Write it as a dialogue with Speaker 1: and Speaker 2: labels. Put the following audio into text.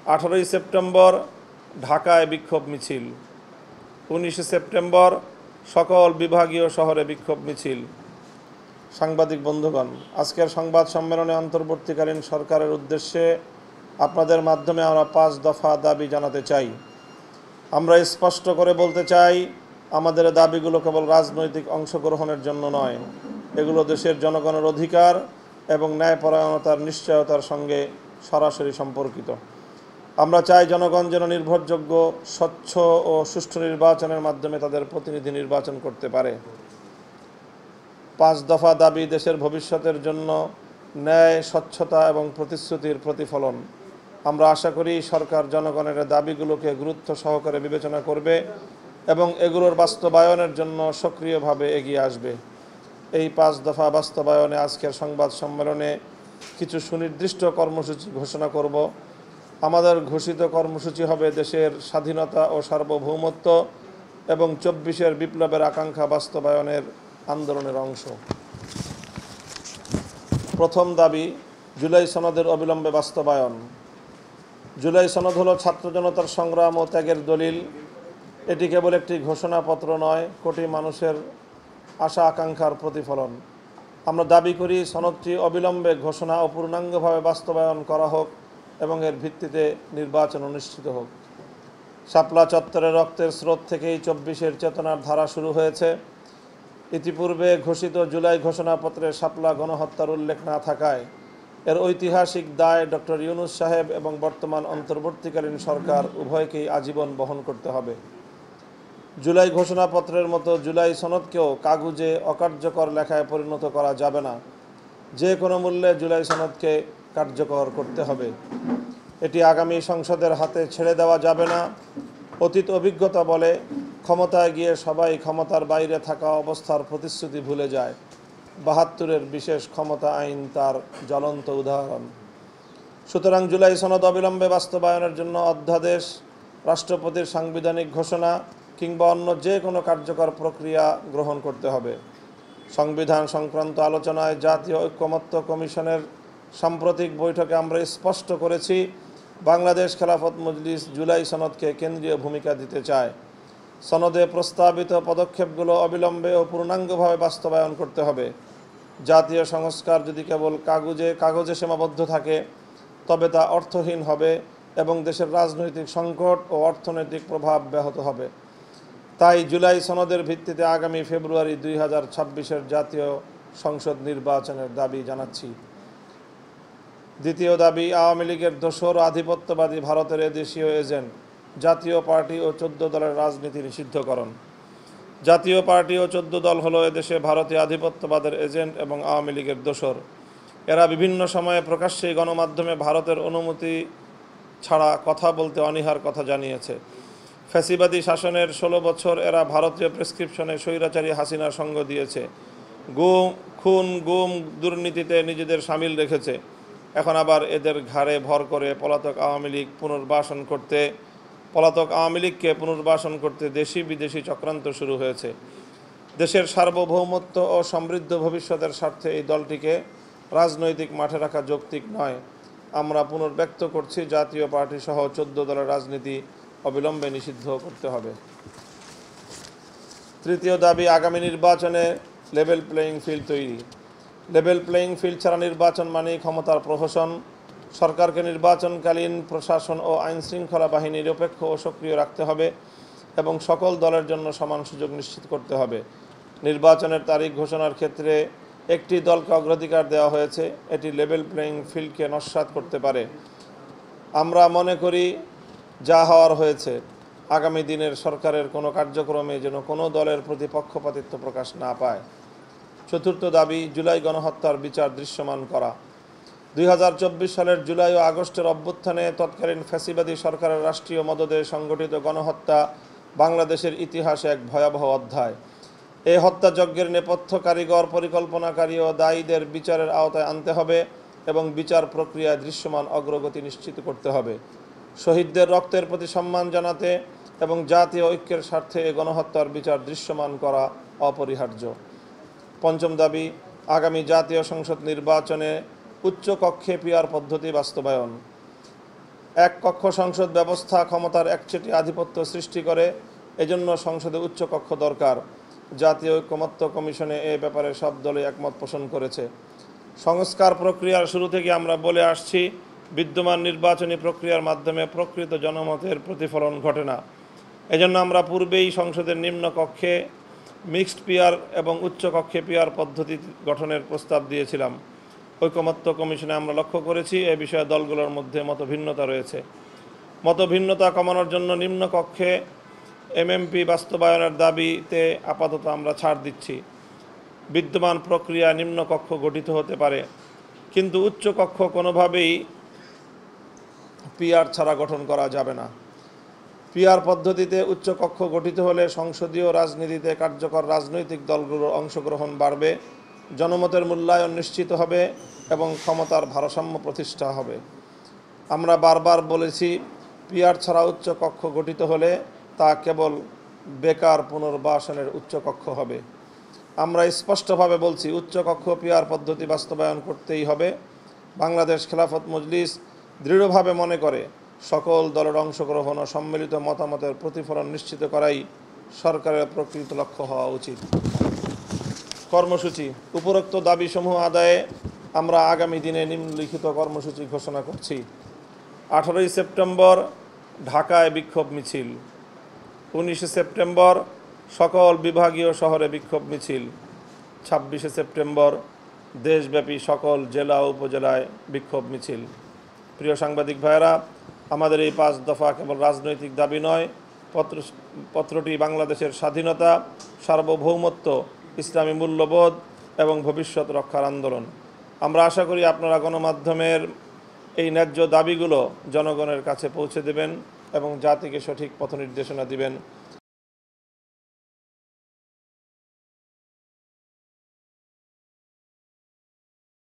Speaker 1: 18ই September ঢাকায় বিক্ষোভ মিছিল, 19শে সেপ্টেম্বর সকল বিভাগীয় শহরে বিক্ষোভ মিছিল। সাংবাদিক বন্ধুগণ, আজকের সংবাদ সম্মেলনে অন্তর্বর্তীকালীন সরকারের উদ্দেশ্যে আপনাদের মাধ্যমে আমরা 5 দফা দাবি জানাতে চাই। আমরা স্পষ্ট করে বলতে চাই, আমাদের দাবিগুলো কেবল রাজনৈতিক অংশগ্রহণের জন্য নয়, এগুলো দেশের জনগণের অধিকার এবং ন্যায়পরায়ণতার নিশ্চয়তার সঙ্গে সরাসরি সম্পর্কিত। আমরা চাই জনগণ যেন নির্ভরযোগ্য, স্বচ্ছ ও সুষ্ঠু নির্বাচনের মাধ্যমে তাদের প্রতিনিধি নির্বাচন করতে পারে। 5 দফা দাবি দেশের ভবিষ্যতের জন্য ন্যায়, স্বচ্ছতা এবং প্রতিশ্রুতির প্রতিফলন। আমরা আশা করি সরকার জনগণের দাবিগুলোকে গুরুত্ব সহকারে বিবেচনা করবে এবং এগুলোর বাস্তবায়নের জন্য সক্রিয়ভাবে এগিয়ে আসবে। এই 5 দফা বাস্তবায়নে আজকের সংবাদ সম্মেলনে কিছু সুনির্দিষ্ট কর্মসূচি ঘোষণা করব। আমাদের ঘোষিত কর্মসূচি হবে দেশের স্বাধীনতা ও সার্বভৌমত্ব এবং 24-এর বিপ্লবের আকাঙ্ক্ষা বাস্তবায়নের আন্দোলনের অংশ। প্রথম দাবি, জুলাই সনদের অবিলম্বে বাস্তবায়ন। জুলাই সনদ হলো ছাত্র জনতার সংগ্রাম ও ত্যাগের দলিল। এটি কেবল একটি ঘোষণাপত্র নয়, কোটি মানুষের আশা আকাঙ্ক্ষার প্রতিফলন। আমরা দাবি করি সনদটি অবিলম্বে ঘোষণা ও পূর্ণাঙ্গভাবে বাস্তবায়ন করা হোক এবং এর ভিত্তিতে নির্বাচন অনুষ্ঠিত হোক। শাপলা চত্বরে রক্তের স্রোত থেকেই 24-এর চেতনার ধারা শুরু হয়েছে। ইতিপূর্বে ঘোষিত জুলাই ঘোষণাপত্রে শাপলা গণহত্যার উল্লেখ না থাকায় এর ঐতিহাসিক দায় ডক্টর ইউনূস সাহেব এবং বর্তমান অন্তর্বর্তীকালীন সরকার উভয়কেই আজীবন বহন করতে হবে। জুলাই ঘোষণাপত্রের মতো জুলাই সনদকেও কাগুজে অকার্যকর লেখায় পরিণত করা যাবে না। যে কোনো মূল্যে জুলাই সনদকে কার্যকর করতে হবে। এটি আগামী সংসদের হাতে ছেড়ে দেওয়া যাবে না। অতীত অভিজ্ঞতা বলে, ক্ষমতায় গিয়ে সবাই ক্ষমতার বাইরে থাকা অবস্থার প্রতিশ্রুতি ভুলে যায়। 72-এর বিশেষ ক্ষমতা আইন তার জ্বলন্ত উদাহরণ। সুতরাং জুলাই সনদ অবিলম্বে বাস্তবায়নের জন্য অধ্যাদেশ, রাষ্ট্রপতির সাংবিধানিক ঘোষণা কিংবা অন্য যে কোনো কার্যকর প্রক্রিয়া গ্রহণ করতে হবে। সংবিধান সংক্রান্ত আলোচনায় জাতীয় ঐকমত্য কমিশনের সাম্প্রতিক বৈঠকে আমরা স্পষ্ট করেছি, বাংলাদেশ খেলাফত মজলিস জুলাই সনদকে কেন্দ্রীয় ভূমিকা দিতে চায়। সনদে প্রস্তাবিত পদক্ষেপগুলো অবিলম্বে ও পূর্ণাঙ্গভাবে বাস্তবায়ন করতে হবে। জাতীয় সংস্কার যদি কেবল কাগজে সীমাবদ্ধ থাকে তবে তা অর্থহীন হবে এবং দেশের রাজনৈতিক সংকট ও অর্থনৈতিক প্রভাব ব্যাহত হবে। তাই জুলাই সনদের ভিত্তিতে আগামী ফেব্রুয়ারি 2026-এর জাতীয় সংসদ নির্বাচনের দাবি জানাচ্ছি। দ্বিতীয় দাবি, আওয়ামী লীগের দোসর আধিপত্যবাদী ভারতের এদেশীয় এজেন্ট, জাতীয় পার্টি ও 14 দলের রাজনীতি নিষিদ্ধকরণ। জাতীয় পার্টি ও 14 দল হলো এদেশে ভারতীয় আধিপত্যবাদের এজেন্ট এবং আওয়ামী লীগের দোসর। এরা বিভিন্ন সময়ে প্রকাশ্যেই গণমাধ্যমে ভারতের অনুমতি ছাড়া কথা বলতে অনীহার কথা জানিয়েছে। ফ্যাসিবাদী শাসনের 16 বছর এরা ভারতীয় প্রেসক্রিপশনে স্বৈরাচারী হাসিনার সঙ্গ দিয়েছে। খুন, গুম, দুর্নীতিতে নিজেদের সামিল রেখেছে। এখন আবার এদের ঘাড়ে ভর করে পলাতক আওয়ামী লীগকে পুনর্বাসন করতে দেশি বিদেশি চক্রান্ত শুরু হয়েছে। দেশের সার্বভৌমত্ব ও সমৃদ্ধ ভবিষ্যতের স্বার্থে এই দলটিকে রাজনৈতিক মাঠে রাখা যৌক্তিক নয়। আমরা পুনর্ব্যক্ত করছি, জাতীয় পার্টি সহ 14 দলের রাজনীতি অবিলম্বে নিষিদ্ধ করতে হবে। তৃতীয় দাবি, আগামী নির্বাচনে লেভেল প্লেয়িং ফিল্ড তৈরি। লেভেল প্লেয়িং ফিল্ড ছাড়া নির্বাচন মানেই ক্ষমতার প্রহসন। সরকারকে নির্বাচনকালীন প্রশাসন ও আইনশৃঙ্খলা বাহিনী নিরপেক্ষ ও সক্রিয় রাখতে হবে এবং সকল দলের জন্য সমান সুযোগ নিশ্চিত করতে হবে। নির্বাচনের তারিখ ঘোষণার ক্ষেত্রে একটি দলকে অগ্রাধিকার দেওয়া হয়েছে। এটি লেভেল প্লেয়িং ফিল্ডকে নস্যাৎ করতে পারে। আমরা মনে করি যা হওয়ার হয়েছে। আগামী দিনের সরকারের কোনো কার্যক্রমে যেন কোনো দলের প্রতি পক্ষপাতিত্ব প্রকাশ না পায়। চতুর্থ দাবি, জুলাই গণহত্যার বিচার দৃশ্যমান করা। 2024 সালের জুলাই ও আগস্টের অভ্যুত্থানে তৎকালীন ফ্যাসিবাদী সরকারের রাষ্ট্রীয় মদদে সংগঠিত গণহত্যা বাংলাদেশের ইতিহাসে এক ভয়াবহ অধ্যায়। এই হত্যাযজ্ঞের নেপথ্য কারিগর, পরিকল্পনাকারী ও দায়ীদের বিচারের আওতায় আনতে হবে এবং বিচার প্রক্রিয়ায় দৃশ্যমান অগ্রগতি নিশ্চিত করতে হবে। শহীদদের রক্তের প্রতি সম্মান জানাতে এবং জাতীয় ঐক্যের স্বার্থে এই গণহত্যার বিচার দৃশ্যমান করা অপরিহার্য। পঞ্চম দাবি, আগামী জাতীয় সংসদ নির্বাচনে উচ্চ কক্ষে পিআর পদ্ধতি বাস্তবায়ন। এক কক্ষ সংসদ ব্যবস্থা ক্ষমতার একচেটিয়া আধিপত্য সৃষ্টি করে। এজন্য সংসদে উচ্চকক্ষ দরকার। জাতীয় ঐকমত্য কমিশনে এ ব্যাপারে সব দলই একমত পোষণ করেছে। সংস্কার প্রক্রিয়ার শুরু থেকে আমরা বলে আসছি, বিদ্যমান নির্বাচনী প্রক্রিয়ার মাধ্যমে প্রকৃত জনমতের প্রতিফলন ঘটে না। এজন্য আমরা পূর্বেই সংসদের নিম্নকক্ষে মিক্সড পিয়ার এবং উচ্চকক্ষে পিয়ার পদ্ধতি গঠনের প্রস্তাব দিয়েছিলাম। ঐকমত্য কমিশনে আমরা লক্ষ্য করেছি এ বিষয়ে দলগুলোর মধ্যে মতভিন্নতা রয়েছে। মতভিন্নতা কমানোর জন্য নিম্নকক্ষে এমএমপি বাস্তবায়নের দাবিতে আপাতত আমরা ছাড় দিচ্ছি। বিদ্যমান প্রক্রিয়া নিম্নকক্ষ গঠিত হতে পারে, কিন্তু উচ্চকক্ষ কোনোভাবেই পিআর ছাড়া গঠন করা যাবে না। পিআর পদ্ধতিতে উচ্চকক্ষ গঠিত হলে সংসদীয় রাজনীতিতে কার্যকর রাজনৈতিক দলগুলোর অংশগ্রহণ বাড়বে, জনমতের মূল্যায়ন নিশ্চিত হবে এবং ক্ষমতার ভারসাম্য প্রতিষ্ঠা হবে। আমরা বারবার বলেছি, পিআর ছাড়া উচ্চকক্ষ গঠিত হলে তা কেবল বেকার পুনর্বাসনের উচ্চকক্ষ হবে। আমরা স্পষ্টভাবে বলছি, উচ্চকক্ষ পিআর পদ্ধতি বাস্তবায়ন করতেই হবে। বাংলাদেশ খেলাফত মজলিস দৃঢ়ভাবে মনে করে, সকল দলের অংশগ্রহণ ও সম্মিলিত মতামতের প্রতিফলন নিশ্চিত করাই সরকারের প্রকৃত লক্ষ্য হওয়া উচিত। কর্মসূচি। উপরোক্ত দাবিসমূহ আদায়ে আমরা আগামী দিনে নিম্নলিখিত কর্মসূচি ঘোষণা করছি। 18 সেপ্টেম্বর ঢাকায় বিক্ষোভ মিছিল। 19 সেপ্টেম্বর সকল বিভাগীয় শহরে বিক্ষোভ মিছিল। 26 সেপ্টেম্বর দেশব্যাপী সকল জেলা ও উপজেলায় বিক্ষোভ মিছিল। প্রিয় সাংবাদিক ভাইয়েরা, আমাদের এই 5 দফা কেবল রাজনৈতিক দাবি নয়, পত্রটি বাংলাদেশের স্বাধীনতা, সার্বভৌমত্ব, ইসলামী মূল্যবোধ এবং ভবিষ্যৎ রক্ষার আন্দোলন। আমরা আশা করি আপনারা গণমাধ্যমের এই ন্যায্য দাবিগুলো জনগণের কাছে পৌঁছে দেবেন এবং জাতিকে সঠিক পথ নির্দেশনা দিবেন।